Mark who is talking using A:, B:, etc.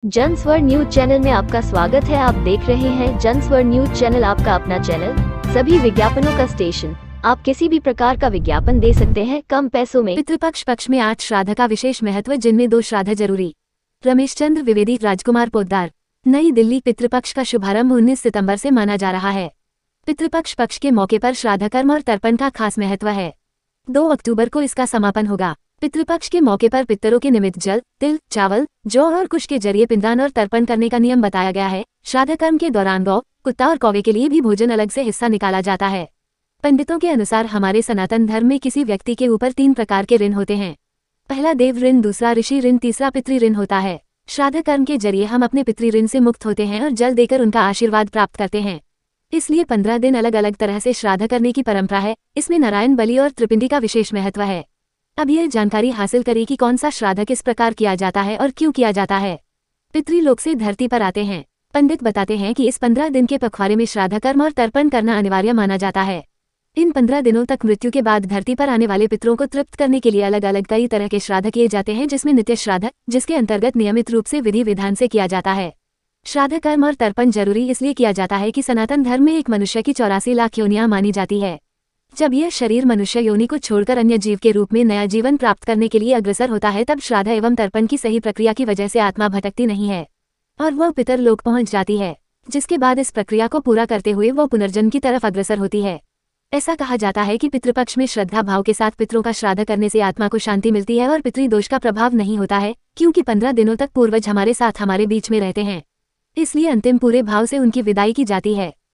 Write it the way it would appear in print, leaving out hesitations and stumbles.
A: जन स्वर news channel में आपका स्वागत है। आप देख रहे हैं जन स्वर न्यूज चैनल, आपका अपना चैनल। सभी विज्ञापनों का स्टेशन। आप किसी भी प्रकार का विज्ञापन दे सकते हैं कम पैसों में।
B: पितृपक्ष पक्ष में 8 श्राद्ध का विशेष महत्व, जिनमें 2 श्राद्ध जरूरी। रमेश चंद्र द्विवेदी, राजकुमार पोद्दार, नई दिल्ली। पितृपक्ष का शुभारंभ 19 सितंबर से माना जा रहा है। पितृपक्ष पक्ष के मौके पर श्राद्ध कर्म और तर्पण का खास महत्व है। 2 अक्टूबर को इसका समापन होगा। पितृपक्ष के मौके पर पितरों के निमित्त जल, तिल, चावल, जौ और कुश के जरिए पिंडदान और तर्पण करने का नियम बताया गया है। श्राद्ध कर्म के दौरान गौ, कुत्ता और कौवे के लिए भी भोजन अलग से हिस्सा निकाला जाता है। पंडितों के अनुसार हमारे सनातन धर्म में किसी व्यक्ति के ऊपर 3 प्रकार के ऋण होते हैं। पहला देव ऋण, दूसरा ऋषि ऋण, तीसरा पितृ ऋण होता है। श्राद्ध कर्म के जरिए हम अपने पितृ ऋण से मुक्त होते हैं और जल देकर उनका आशीर्वाद प्राप्त करते हैं। इसलिए 15 दिन अलग अलग तरह से श्राद्ध करने की परंपरा है। इसमें नारायण बलि और त्रिपिंडी का विशेष महत्व है। अब यह जानकारी हासिल करें कि कौन सा श्राद्ध किस प्रकार किया जाता है और क्यों किया जाता है। पितृलोक से धरती पर आते हैं। पंडित बताते हैं कि इस 15 दिन के पखवाड़े में श्राद्ध कर्म और तर्पण करना अनिवार्य माना जाता है। इन 15 दिनों तक मृत्यु के बाद धरती पर आने वाले पितरों को तृप्त करने के लिए अलग अलग कई तरह के श्राद्ध किए जाते हैं, जिसमें नित्य श्राद्ध, जिसके अंतर्गत नियमित रूप से विधि विधान से किया जाता है। श्राद्ध कर्म और तर्पण जरूरी इसलिए किया जाता है कि सनातन धर्म में एक मनुष्य की 84 लाख योनियां मानी जाती है। जब यह शरीर मनुष्य योनि को छोड़कर अन्य जीव के रूप में नया जीवन प्राप्त करने के लिए अग्रसर होता है, तब श्राद्ध एवं तर्पण की सही प्रक्रिया की वजह से आत्मा भटकती नहीं है और वह पितर लोक पहुंच जाती है, जिसके बाद इस प्रक्रिया को पूरा करते हुए वह पुनर्जन्म की तरफ अग्रसर होती है। ऐसा कहा जाता है कि पितृपक्ष में श्रद्धा भाव के साथ पितरों का श्राद्ध करने से आत्मा को शांति मिलती है और पितृदोष का प्रभाव नहीं होता है, क्योंकि 15 दिनों तक पूर्वज हमारे साथ हमारे बीच में रहते हैं। इसलिए अंतिम पूरे भाव से उनकी विदाई की जाती है।